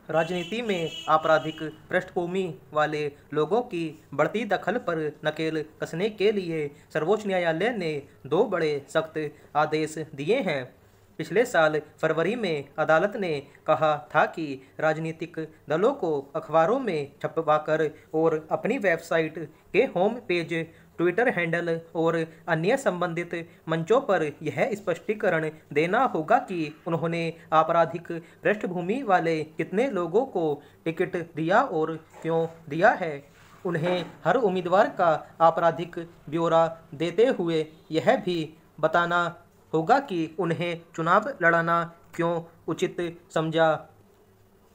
राजनीति में आपराधिक पृष्ठभूमि वाले लोगों की बढ़ती दखल पर नकेल कसने के लिए सर्वोच्च न्यायालय ने 2 बड़े सख्त आदेश दिए हैं। पिछले साल फरवरी में अदालत ने कहा था कि राजनीतिक दलों को अखबारों में छपवाकर और अपनी वेबसाइट के होम पेज, ट्विटर हैंडल और अन्य संबंधित मंचों पर यह स्पष्टीकरण देना होगा कि उन्होंने आपराधिक पृष्ठभूमि वाले कितने लोगों को टिकट दिया और क्यों दिया है। उन्हें हर उम्मीदवार का आपराधिक ब्यौरा देते हुए यह भी बताना होगा कि उन्हें चुनाव लड़ना क्यों उचित समझा।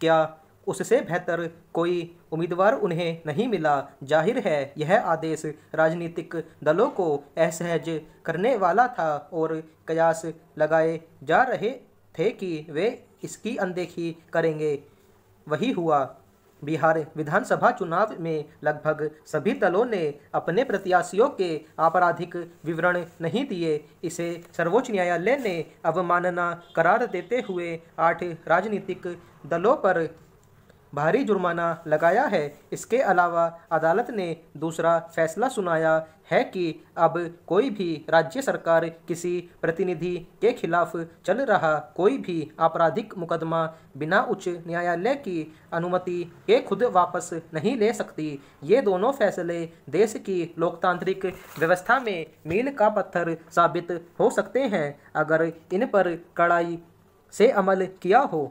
क्या उससे बेहतर कोई उम्मीदवार उन्हें नहीं मिला। जाहिर है यह आदेश राजनीतिक दलों को असहज करने वाला था और कयास लगाए जा रहे थे कि वे इसकी अनदेखी करेंगे। वही हुआ। बिहार विधानसभा चुनाव में लगभग सभी दलों ने अपने प्रत्याशियों के आपराधिक विवरण नहीं दिए। इसे सर्वोच्च न्यायालय ने अवमानना करार देते हुए 8 राजनीतिक दलों पर भारी जुर्माना लगाया है। इसके अलावा अदालत ने दूसरा फैसला सुनाया है कि अब कोई भी राज्य सरकार किसी प्रतिनिधि के खिलाफ चल रहा कोई भी आपराधिक मुकदमा बिना उच्च न्यायालय की अनुमति के खुद वापस नहीं ले सकती। ये दोनों फैसले देश की लोकतांत्रिक व्यवस्था में मील का पत्थर साबित हो सकते हैं अगर इन पर कड़ाई से अमल किया हो।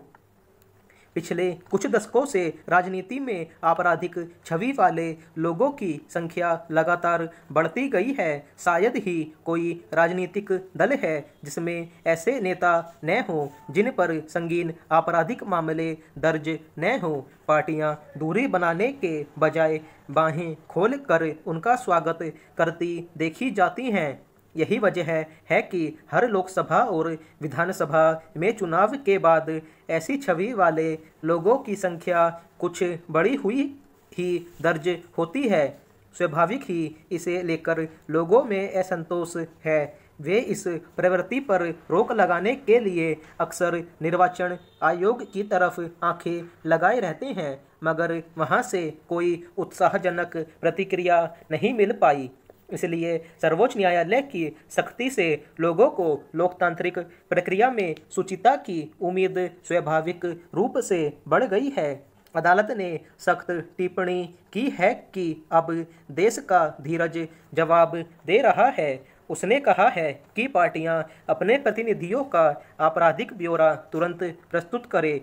पिछले कुछ दशकों से राजनीति में आपराधिक छवि वाले लोगों की संख्या लगातार बढ़ती गई है। शायद ही कोई राजनीतिक दल है जिसमें ऐसे नेता न हों जिन पर संगीन आपराधिक मामले दर्ज न हों। पार्टियां दूरी बनाने के बजाय बाहें खोल कर उनका स्वागत करती देखी जाती हैं। यही वजह है कि हर लोकसभा और विधानसभा में चुनाव के बाद ऐसी छवि वाले लोगों की संख्या कुछ बढ़ी हुई ही दर्ज होती है। स्वाभाविक ही इसे लेकर लोगों में असंतोष है। वे इस प्रवृत्ति पर रोक लगाने के लिए अक्सर निर्वाचन आयोग की तरफ आंखें लगाए रहते हैं, मगर वहां से कोई उत्साहजनक प्रतिक्रिया नहीं मिल पाई। इसलिए सर्वोच्च न्यायालय की सख्ती से लोगों को लोकतांत्रिक प्रक्रिया में शुचिता की उम्मीद स्वाभाविक रूप से बढ़ गई है। अदालत ने सख्त टिप्पणी की है कि अब देश का धीरज जवाब दे रहा है। उसने कहा है कि पार्टियां अपने प्रतिनिधियों का आपराधिक ब्यौरा तुरंत प्रस्तुत करें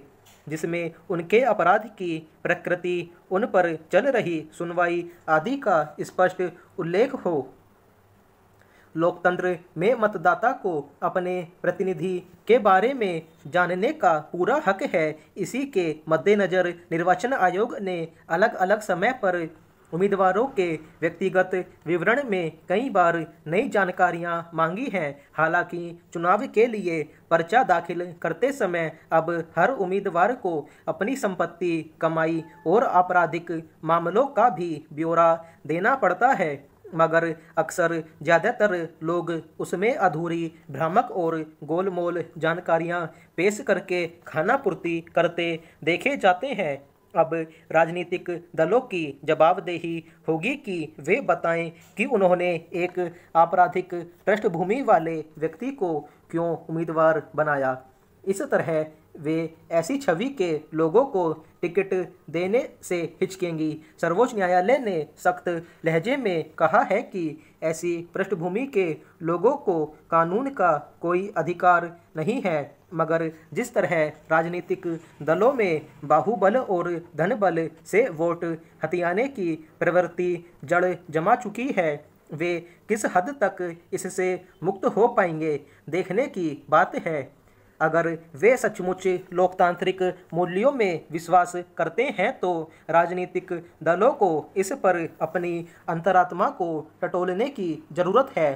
जिसमें उनके अपराध की प्रकृति, उन पर चल रही सुनवाई आदि का स्पष्ट उल्लेख हो। लोकतंत्र में मतदाता को अपने प्रतिनिधि के बारे में जानने का पूरा हक है। इसी के मद्देनज़र निर्वाचन आयोग ने अलग अलग समय पर उम्मीदवारों के व्यक्तिगत विवरण में कई बार नई जानकारियां मांगी हैं। हालांकि चुनाव के लिए पर्चा दाखिल करते समय अब हर उम्मीदवार को अपनी संपत्ति, कमाई और आपराधिक मामलों का भी ब्यौरा देना पड़ता है, मगर अक्सर ज़्यादातर लोग उसमें अधूरी, भ्रामक और गोलमोल जानकारियां पेश करके खानापूर्ति करते देखे जाते हैं। अब राजनीतिक दलों की जवाबदेही होगी कि वे बताएं कि उन्होंने एक आपराधिक पृष्ठभूमि वाले व्यक्ति को क्यों उम्मीदवार बनाया। इस तरह वे ऐसी छवि के लोगों को टिकट देने से हिचकेंगी। सर्वोच्च न्यायालय ने सख्त लहजे में कहा है कि ऐसी पृष्ठभूमि के लोगों को कानून का कोई अधिकार नहीं है, मगर जिस तरह राजनीतिक दलों में बाहुबल और धनबल से वोट हथियाने की प्रवृत्ति जड़ जमा चुकी है, वे किस हद तक इससे मुक्त हो पाएंगे, देखने की बात है। अगर वे सचमुच लोकतांत्रिक मूल्यों में विश्वास करते हैं तो राजनीतिक दलों को इस पर अपनी अंतरात्मा को टटोलने की जरूरत है।